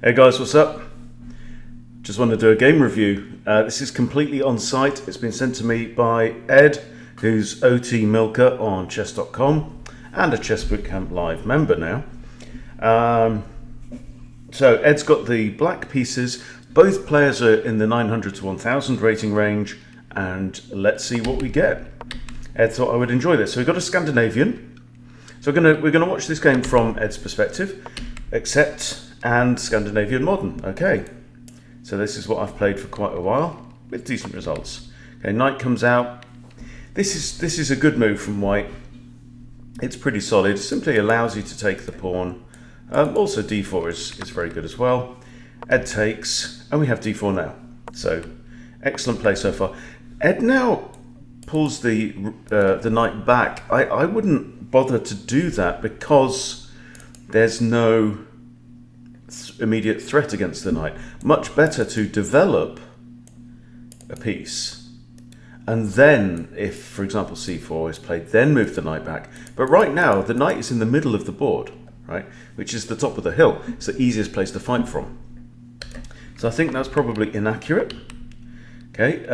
Hey guys, what's up? Just want to do a game review. This is completely on site. It's been sent to me by Ed, who's OT Milker on chess.com and a Chess Bootcamp Live member now. So Ed's got the black pieces. Both players are in the 900 to 1000 rating range, and let's see what we get. Ed thought I would enjoy this. So we've got a Scandinavian. So we're gonna watch this game from Ed's perspective, except and Scandinavian modern. Okay, so this is what I've played for quite a while with decent results. Okay, knight comes out. This is a good move from white. It's pretty solid. Simply allows you to take the pawn. Also d4 is very good as well. Ed takes, and we have d4 now. So excellent play so far. Ed now pulls the knight back. I wouldn't bother to do that because there's no immediate threat against the knight. Much better to develop a piece, and then if, for example, c4 is played, then move the knight back. But right now the knight is in the middle of the board, right, which is the top of the hill. It's the easiest place to fight from. So I think that's probably inaccurate. Okay,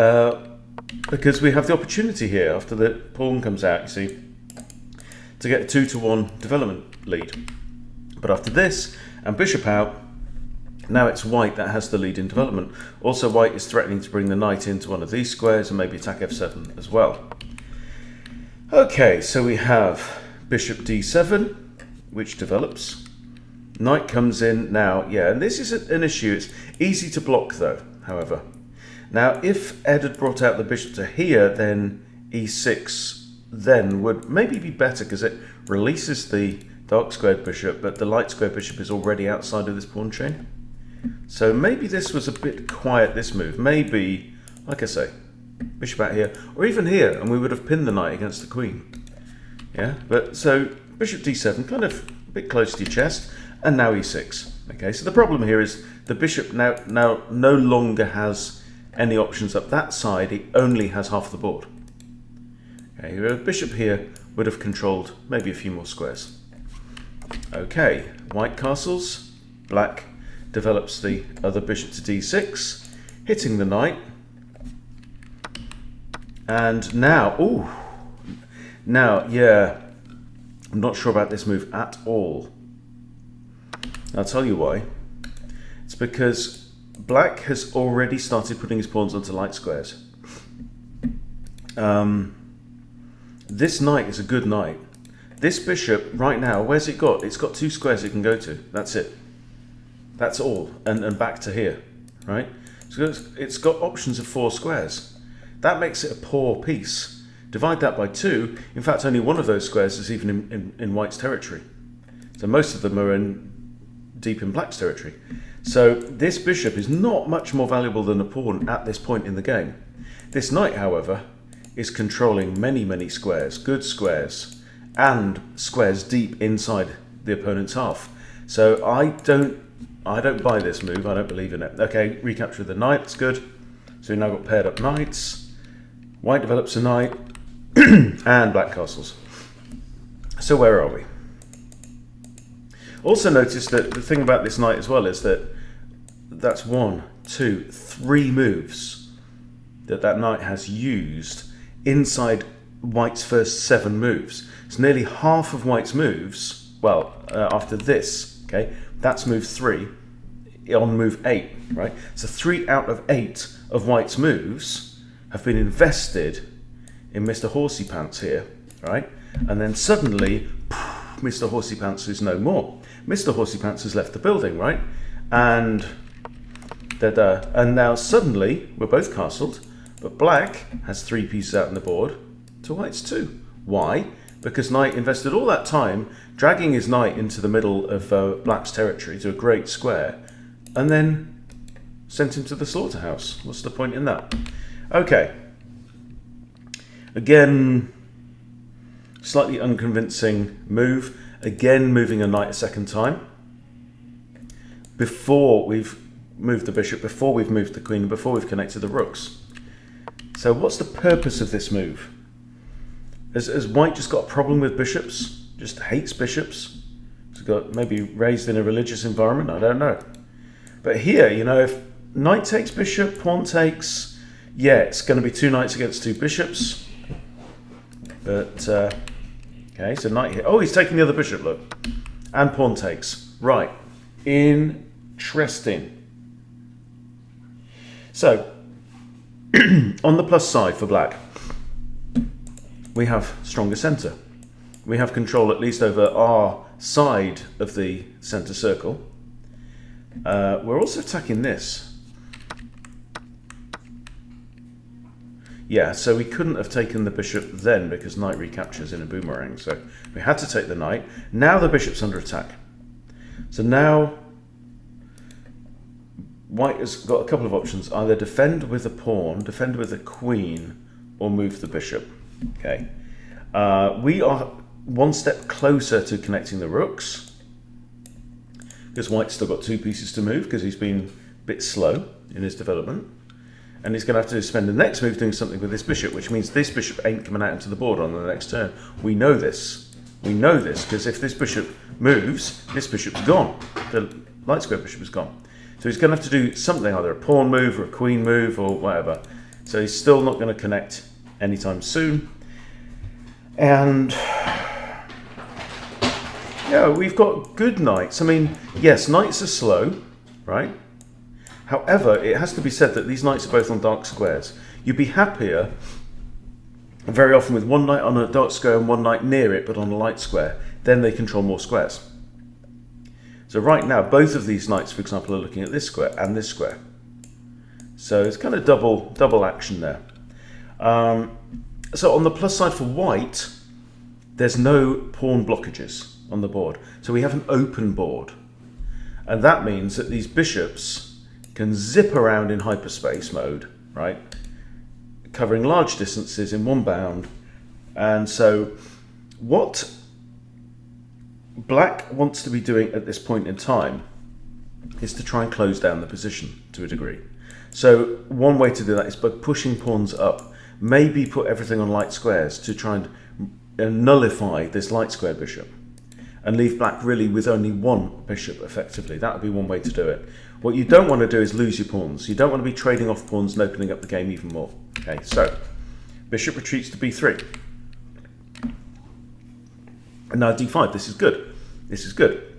because we have the opportunity here after the pawn comes out, you see, to get a 2-to-1 development lead. But after this and bishop out, now it's white that has the lead in development. Also, white is threatening to bring the knight into one of these squares and maybe attack f7 as well. Okay, so we have bishop d7, which develops. Knight comes in now, yeah, and this is an issue. It's easy to block though, however. Now, if Ed had brought out the bishop to here, then e6 then would maybe be better because it releases the dark squared bishop, but the light squared bishop is already outside of this pawn chain. So maybe this was a bit quiet, this move. Maybe, like I say, bishop out here, or even here, and we would have pinned the knight against the queen. Yeah, but so bishop d7, kind of a bit close to your chest, and now e6. Okay, so the problem here is the bishop now no longer has any options up that side. It only has half the board. Okay, a bishop here would have controlled maybe a few more squares. Okay, white castles, black develops the other bishop to d6, hitting the knight. And now, ooh, now, yeah, I'm not sure about this move at all. I'll tell you why. It's because black has already started putting his pawns onto light squares. This knight is a good knight. This bishop right now, where's it got? It's got 2 squares it can go to. That's it. That's all, and back to here, right? So it's got options of 4 squares. That makes it a poor piece. Divide that by 2. In fact, only one of those squares is even in white's territory. So most of them are deep in black's territory. So this bishop is not much more valuable than a pawn at this point in the game. This knight, however, is controlling many, many squares, good squares, and squares deep inside the opponent's half. So I don't buy this move. I don't believe in it. Okay, recapture the knight. That's good. So we've now got paired up knights. White develops a knight, and black castles. So where are we? Also notice that the thing about this knight as well is that that's 1, 2, 3 moves that knight has used inside white's first 7 moves. It's nearly half of white's moves. Well, after this, okay, that's move 3 on move 8, right? So 3 out of 8 of white's moves have been invested in Mr. Horsey Pants here, right? And then suddenly, Mr. Horsey Pants is no more. Mr. Horsey Pants has left the building, right? And now suddenly we're both castled, but black has 3 pieces out on the board to white's 2. Why? Because knight invested all that time dragging his knight into the middle of black's territory to a great square, and then sent him to the slaughterhouse. What's the point in that? Okay. Again, slightly unconvincing move. Again, moving a knight a second time. Before we've moved the bishop, before we've moved the queen, before we've connected the rooks. So what's the purpose of this move? Has white just got a problem with bishops? Just hates bishops? Has got maybe raised in a religious environment? I don't know. But here, you know, if knight takes bishop, pawn takes, yeah, it's going to be 2 knights against 2 bishops. But, okay, so knight here. Oh, he's taking the other bishop, look. And pawn takes. Right. Interesting. So, on the plus side for black, we have stronger centre. We have control at least over our side of the centre circle. We're also attacking this. Yeah, so we couldn't have taken the bishop then because knight recaptures in a boomerang. So we had to take the knight. Now the bishop's under attack. So now white has got a couple of options. Either defend with a pawn, defend with a queen, or move the bishop. Okay. We are one step closer to connecting the rooks because white's still got 2 pieces to move because he's been a bit slow in his development. And he's going to have to spend the next move doing something with this bishop, which means this bishop ain't coming out into the board on the next turn. We know this. We know this because if this bishop moves, this bishop's gone. The light square bishop is gone. So he's going to have to do something, either a pawn move or a queen move or whatever. So he's still not going to connect anytime soon. And yeah, we've got good knights. I mean, yes, knights are slow, right? However, it has to be said that these knights are both on dark squares. You'd be happier very often with one knight on a dark square and one knight near it, but on a light square. Then they control more squares. So right now, both of these knights, for example, are looking at this square and this square. So it's kind of double action there. So on the plus side for white, there's no pawn blockages on the board. So we have an open board. And that means that these bishops can zip around in hyperspace mode, right? Covering large distances in one bound. And so what black wants to be doing at this point in time is to try and close down the position to a degree. So one way to do that is by pushing pawns up, maybe put everything on light squares to try and nullify this light square bishop and leave black really with only one bishop effectively. That would be one way to do it. What you don't want to do is lose your pawns. You don't want to be trading off pawns and opening up the game even more. Okay, so bishop retreats to b3. And now d5, this is good. This is good.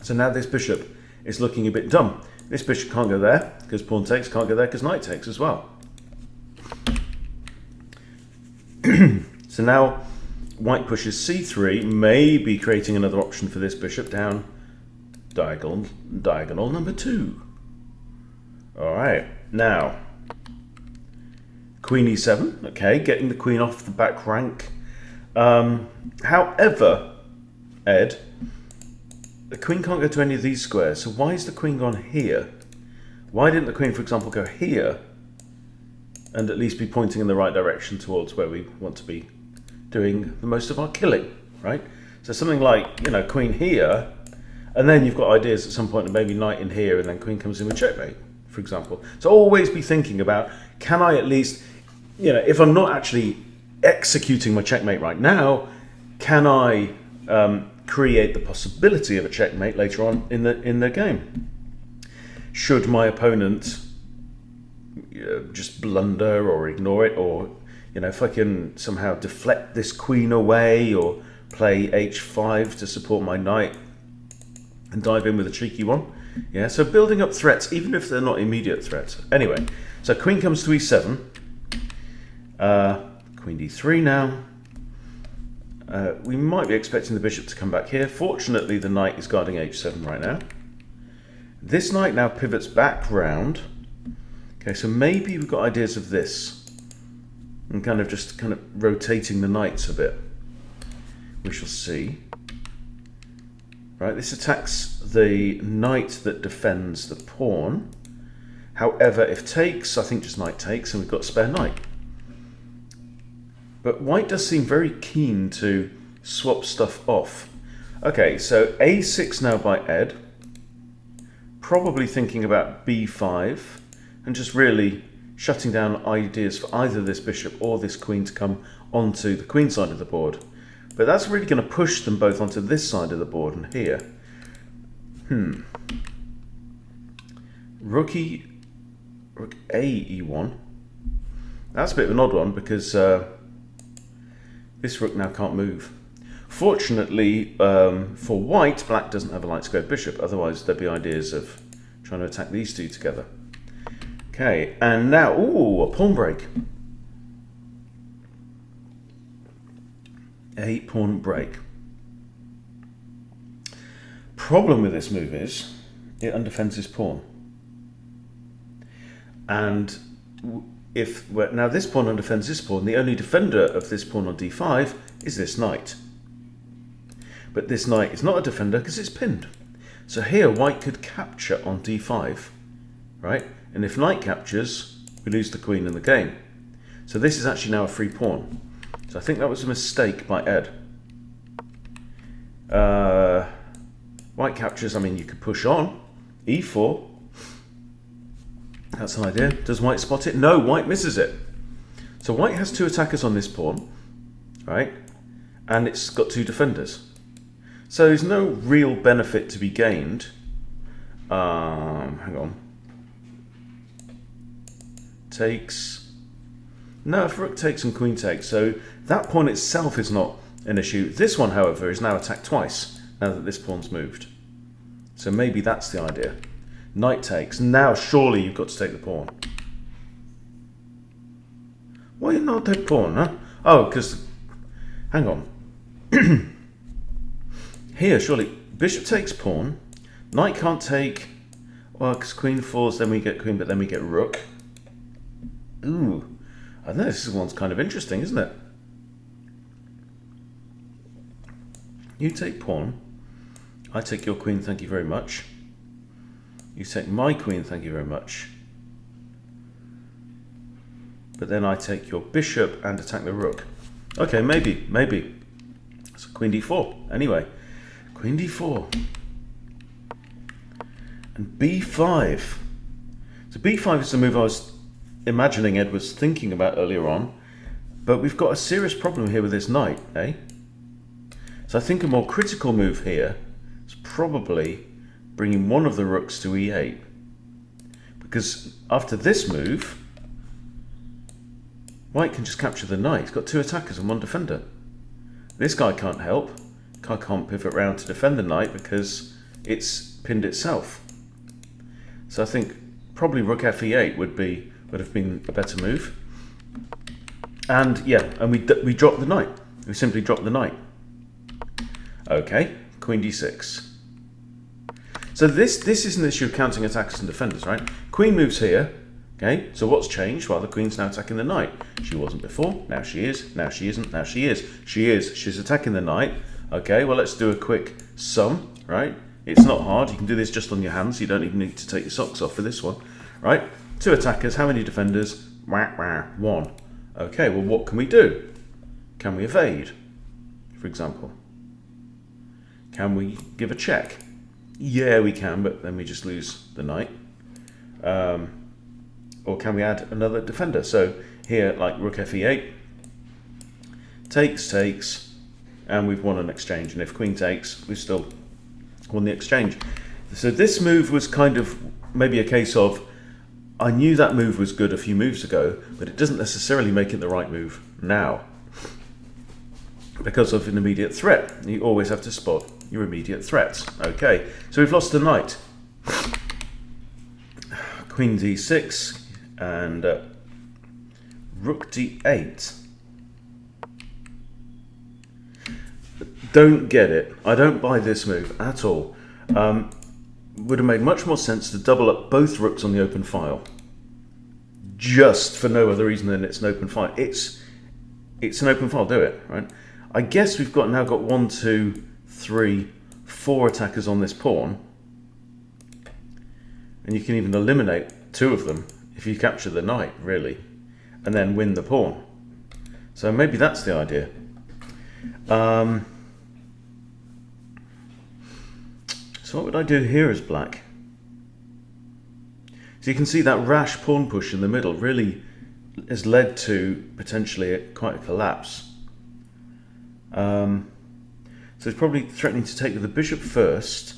So now this bishop is looking a bit dumb. This bishop can't go there because pawn takes, can't go there because knight takes as well. So now white pushes c3, maybe creating another option for this bishop down diagonal number 2. All right, now queen e7. Okay, getting the queen off the back rank. However, Ed, the queen can't go to any of these squares. So why is the queen gone here? Why didn't the queen, for example, go here and at least be pointing in the right direction towards where we want to be doing the most of our killing, right? So something like, you know, queen here, and then you've got ideas at some point of maybe knight in here, and then queen comes in with checkmate, for example. So always be thinking about, can I at least, you know, if I'm not actually executing my checkmate right now, can I create the possibility of a checkmate later on in the game? Should my opponent just blunder or ignore it, or, you know, if I can somehow deflect this queen away or play h5 to support my knight and dive in with a cheeky one. Yeah, so building up threats, even if they're not immediate threats. Anyway, so queen comes to e7. Queen d3 now. We might be expecting the bishop to come back here. Fortunately, the knight is guarding h7 right now. This knight now pivots back round. Okay, so maybe we've got ideas of this. And kind of rotating the knights a bit. We shall see. Right, this attacks the knight that defends the pawn. However, if takes, I think just knight takes, and we've got a spare knight. But white does seem very keen to swap stuff off. Okay, so a6 now by Ed. Probably thinking about b5 and just really shutting down ideas for either this bishop or this queen to come onto the queen side of the board. But that's really going to push them both onto this side of the board and here. rook A E1. That's a bit of an odd one because this rook now can't move. Fortunately for white, black doesn't have a light squared bishop, otherwise there'd be ideas of trying to attack these two together. Okay, and now, ooh, a pawn break. A pawn break. Problem with this move is it undefends his pawn. And if now this pawn undefends this pawn, the only defender of this pawn on d5 is this knight. But this knight is not a defender because it's pinned. So here white could capture on d5, right? And if knight captures, we lose the queen in the game. So this is actually now a free pawn. So I think that was a mistake by Ed. White captures, I mean, you could push on. e4. That's an idea. Does white spot it? No, white misses it. So white has two attackers on this pawn, right? And it's got two defenders. So there's no real benefit to be gained. Hang on. Takes. No, if rook takes and queen takes. So that pawn itself is not an issue. This one, however, is now attacked twice now that this pawn's moved. So maybe that's the idea. Knight takes. Now surely you've got to take the pawn. Why you not take pawn, huh? Oh, because... Hang on. Here, surely, bishop takes pawn. Knight can't take... Well, because queen falls, then we get queen, but then we get rook. Ooh. I know this one's kind of interesting, isn't it? You take pawn. I take your queen, thank you very much. You take my queen, thank you very much. But then I take your bishop and attack the rook. Okay, maybe. So queen d4. Anyway, queen d4. And b5. So b5 is the move I was imagining Ed was thinking about earlier on. But we've got a serious problem here with this knight, eh? So I think a more critical move here is probably bringing one of the rooks to e8. Because after this move, white can just capture the knight. He's got two attackers and one defender. This guy can't help. Guy can't pivot round to defend the knight because it's pinned itself. So I think probably rook fe8 would have been a better move. And yeah, and we drop the knight. We simply drop the knight. Okay, queen d6. So this is an issue of counting attackers and defenders, right? Queen moves here. Okay, so what's changed? Well, the queen's now attacking the knight. She wasn't before, now she is, now she isn't, now she is. She is, she's attacking the knight. Okay, well, let's do a quick sum, right? It's not hard, you can do this just on your hands, you don't even need to take your socks off for this one, right? Two attackers, how many defenders? One. Okay, well, what can we do? Can we evade, for example? Can we give a check? Yeah, we can, but then we just lose the knight. Or can we add another defender? So here, like rook fe8, takes, and we've won an exchange. And if queen takes, we've still won the exchange. So this move was kind of maybe a case of, I knew that move was good a few moves ago, but it doesn't necessarily make it the right move now. Because of an immediate threat. You always have to spot your immediate threats. Okay, so we've lost the knight. Queen d6 and rook d8. Don't get it. I don't buy this move at all. Would have made much more sense to double up both rooks on the open file. Just for no other reason than it's an open file. It's an open file, do it, right? I guess we've now got 1, 2, 3, 4 attackers on this pawn. And you can even eliminate 2 of them if you capture the knight, really. And then win the pawn. So maybe that's the idea. So what would I do here as black? So you can see that rash pawn push in the middle really has led to potentially quite a collapse. So he's probably threatening to take with the bishop first.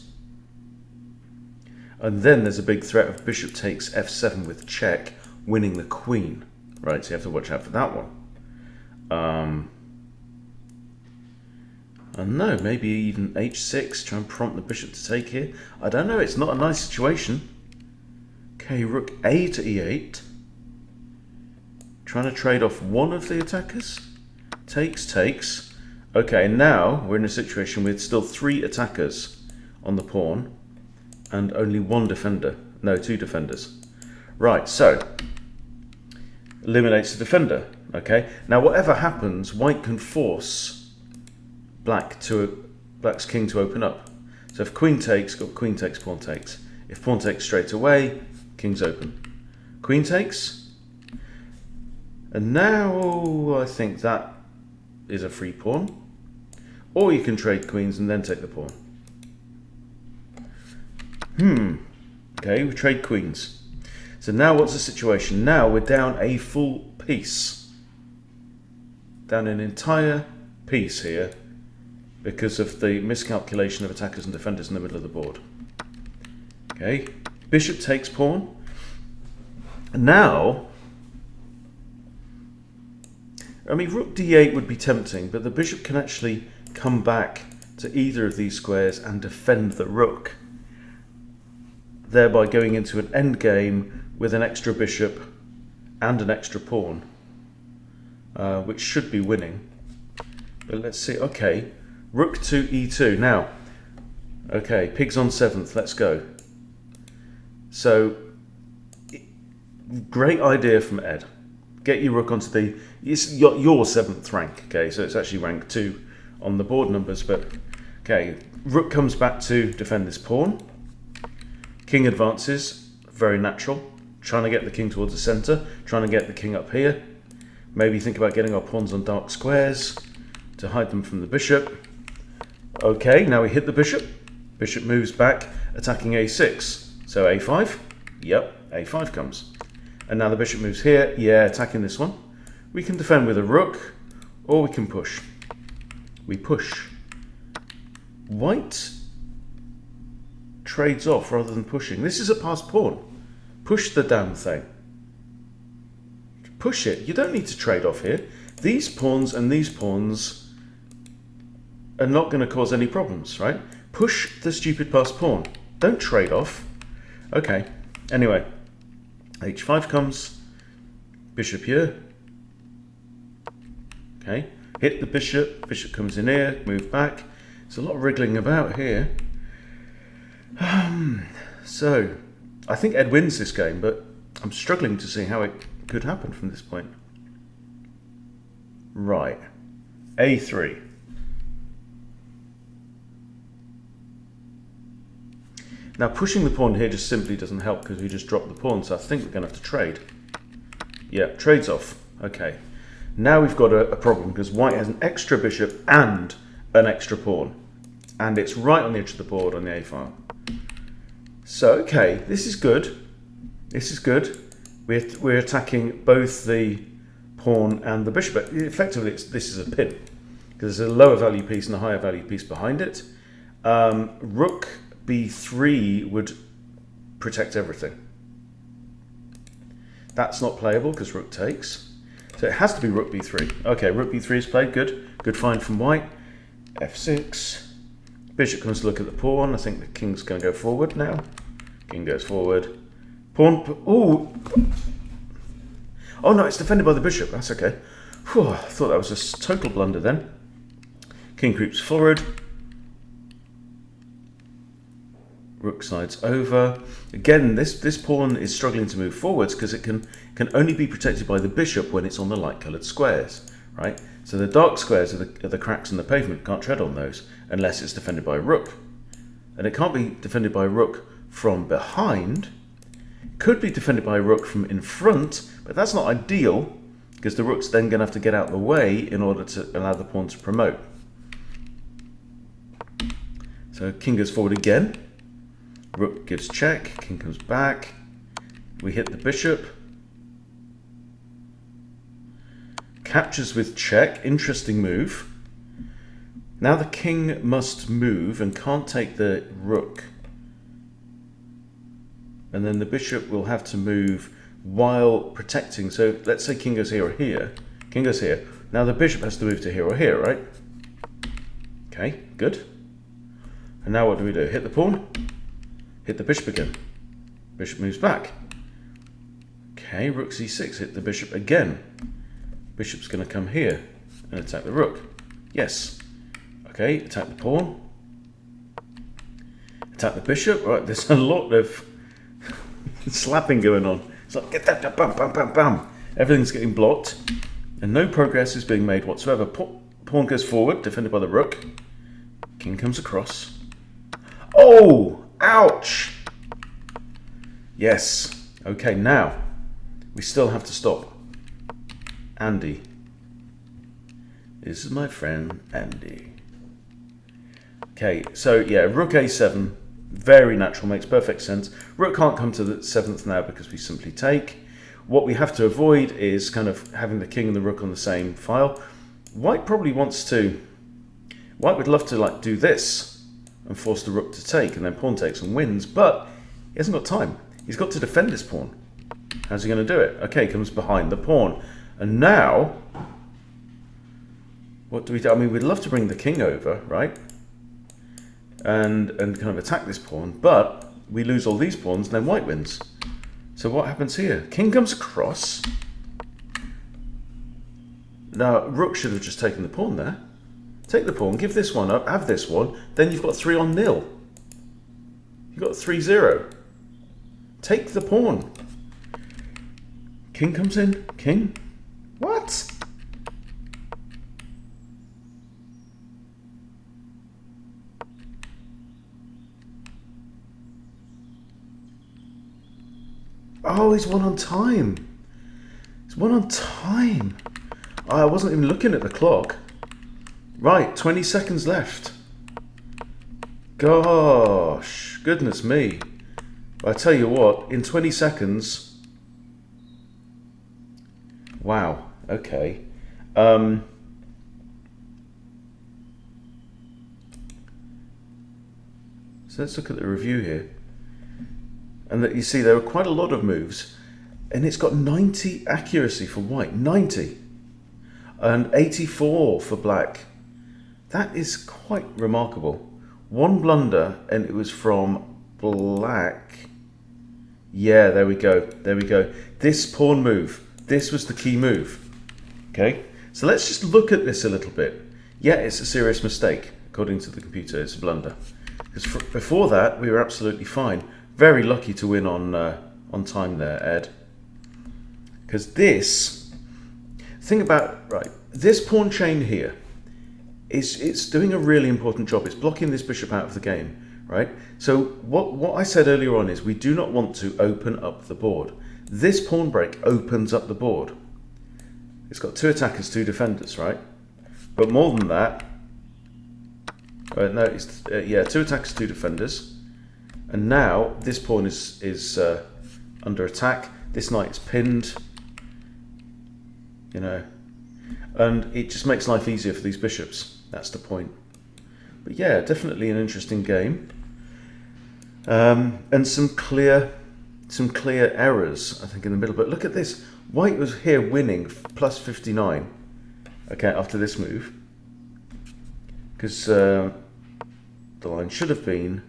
And then there's a big threat of bishop takes f7 with check, winning the queen. Right, so you have to watch out for that one. And no, maybe even h6, try and prompt the bishop to take here. I don't know, it's not a nice situation. Okay, rook a to e8. Trying to trade off one of the attackers. Takes, takes. Okay, now we're in a situation with still 3 attackers on the pawn and only 1 defender. No, 2 defenders. Right, so eliminates the defender. Okay, now whatever happens, white can force black's king to open up. So if queen takes, got queen takes, pawn takes. If pawn takes straight away, king's open. Queen takes. And now I think that is a free pawn. Or you can trade queens and then take the pawn. Okay, we trade queens. So now what's the situation? Now we're down a full piece. Down an entire piece here because of the miscalculation of attackers and defenders in the middle of the board. Okay, bishop takes pawn. Now, I mean, rook d8 would be tempting, but the bishop can actually come back to either of these squares and defend the rook, thereby going into an endgame with an extra bishop and an extra pawn, which should be winning. But let's see. Okay, rook to e2. Now, okay, pigs on 7th. Let's go. So, great idea from Ed. Get your rook onto the your 7th rank. Okay, so it's actually rank 2 on the board numbers. But okay, rook comes back to defend this pawn. King advances. Very natural. Trying to get the king towards the center. Trying to get the king up here. Maybe think about getting our pawns on dark squares to hide them from the bishop. Okay, now we hit the bishop. Bishop moves back, attacking a6. So a5. Yep, a5 comes. And now the bishop moves here. Yeah, attacking this one. We can defend with a rook, or we can push. We push. White trades off rather than pushing. This is a passed pawn. Push the damn thing. Push it. You don't need to trade off here. These pawns and these pawns are not going to cause any problems, right? Push the stupid passed pawn. Don't trade off. Okay. Anyway, h5 comes. Bishop here. Okay. Hit the bishop. Bishop comes in here. Move back. There's a lot of wriggling about here. So, I think Ed wins this game, but I'm struggling to see how it could happen from this point. Right. a3. Now pushing the pawn here just simply doesn't help because we just dropped the pawn, so I think we're going to have to trade. Yeah, trades off. Okay. Now we've got a problem because white has an extra bishop and an extra pawn. And it's right on the edge of the board on the a file. So, okay, this is good. This is good. We're attacking both the pawn and the bishop. But effectively, this is a pin because there's a lower value piece and a higher value piece behind it. Rook b3 would protect everything. That's not playable because rook takes. So it has to be rook b3. Okay, rook b3 is played. Good. Good find from white. f6. Bishop comes to look at the pawn. I think the king's going to go forward now. King goes forward. Pawn. Ooh. Oh no, it's defended by the bishop. That's okay. Whew, I thought that was a total blunder then. King creeps forward. Rook slides over. Again, this pawn is struggling to move forwards because it can only be protected by the bishop when it's on the light-coloured squares, right? So the dark squares are the cracks in the pavement. Can't tread on those unless it's defended by a rook. And it can't be defended by a rook from behind. It could be defended by a rook from in front, but that's not ideal because the rook's then going to have to get out of the way in order to allow the pawn to promote. So king goes forward again. Rook gives check. King comes back. We hit the bishop. Captures with check. Interesting move. Now the king must move and can't take the rook. and then the bishop will have to move while protecting. So let's say king goes here or here. King goes here. Now the bishop has to move to here or here, right? Okay, good. And now what do? Hit the pawn, hit the bishop again. Bishop moves back. Okay, rook c6, hit the bishop again. Bishop's going to come here and attack the rook. Yes. Okay, attack the pawn. Attack the bishop. Right, there's a lot of slapping going on. It's like, get that, bam, bam, bam, bam. Everything's getting blocked, and no progress is being made whatsoever. Pawn goes forward, defended by the rook. King comes across. Oh, ouch. Yes. Okay, now we still have to stop. Andy. This is my friend Andy. Okay, so yeah, rook a7, very natural, makes perfect sense. Rook can't come to the 7th now because we simply take. What we have to avoid is kind of having the king and the rook on the same file. White probably wants to, White would love to like do this and force the rook to take, and then pawn takes and wins, but he hasn't got time. He's got to defend this pawn. How's he going to do it? Okay, comes behind the pawn. And now, what do we do? I mean, we'd love to bring the king over, right? And kind of attack this pawn, but we lose all these pawns and then white wins. So what happens here? King comes across. Now, rook should have just taken the pawn there. Take the pawn, give this one up, have this one, then you've got 3 on nil. You've got 3-0. Take the pawn. King comes in. King? What? Oh, he's won on time. He's won on time. Oh, I wasn't even looking at the clock. Right, 20 seconds left. Gosh, goodness me. I tell you what, in 20 seconds... Wow, okay. So let's look at the review here. And that you see there are quite a lot of moves, and it's got 90 accuracy for white, 90, and 84 for black. That is quite remarkable. 1 blunder, and it was from black. Yeah, there we go, there we go. This pawn move, this was the key move. Okay, so let's just look at this a little bit. Yeah, it's a serious mistake, according to the computer, it's a blunder. Because before that, we were absolutely fine. Very lucky to win on time there, Ed. Because this, think about, right, this pawn chain here, it's doing a really important job. It's blocking this bishop out of the game, right? So what I said earlier on is we do not want to open up the board. This pawn break opens up the board. It's got 2 attackers, 2 defenders, right? But more than that, no, it's, yeah, 2 attackers, 2 defenders. And now this pawn is under attack. This knight is pinned, you know, and it just makes life easier for these bishops. That's the point. But yeah, definitely an interesting game, and some clear errors, I think, in the middle. But look at this. White was here winning plus 59. Okay, after this move, because the line should have been.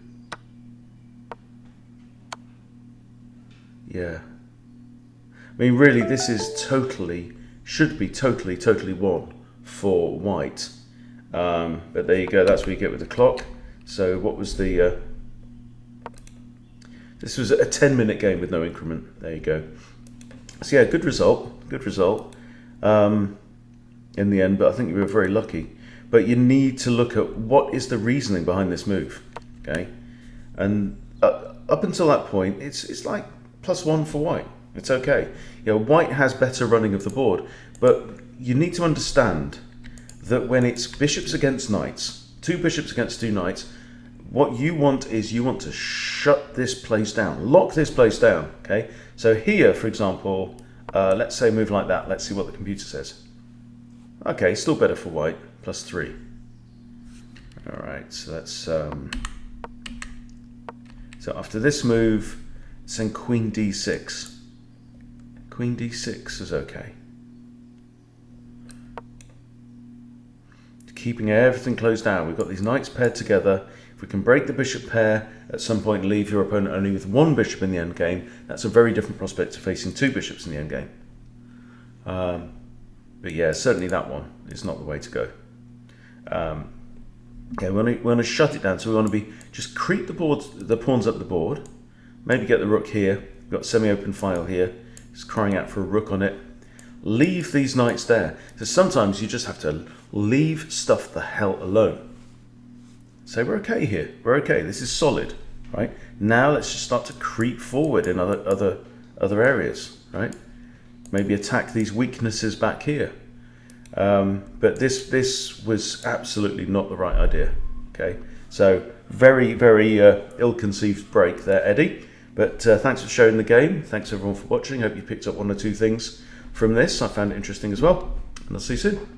Yeah, I mean, really, this is should be totally won for white. But there you go, that's what you get with the clock. So what was the, this was a 10-minute game with no increment. There you go. So yeah, good result in the end, but I think we were very lucky. But you need to look at what is the reasoning behind this move, okay? And up until that point, it's like, +1 for white. It's okay. You know, white has better running of the board, but you need to understand that when it's bishops against knights, 2 bishops against 2 knights, what you want is you want to shut this place down, lock this place down. Okay. So here, for example, let's say move like that. Let's see what the computer says. Okay, still better for white. +3. All right. So that's so after this move. saying queen d6. Queen d6 is okay. Keeping everything closed down. We've got these knights paired together. If we can break the bishop pair at some point and leave your opponent only with one bishop in the endgame, that's a very different prospect to facing two bishops in the endgame. But yeah, certainly that one is not the way to go. Yeah, we want to shut it down. So we want to be just creep the pawns up the board. Maybe get the rook here. We've got semi-open file here. It's crying out for a rook on it. Leave these knights there. So sometimes you just have to leave stuff the hell alone. Say we're okay here. We're okay. This is solid, right? Now let's just start to creep forward in other areas, right? Maybe attack these weaknesses back here. But this was absolutely not the right idea. Okay, so very ill-conceived break there, Eddie. But thanks for showing the game. Thanks everyone for watching. Hope you picked up one or two things from this. I found it interesting as well. And I'll see you soon.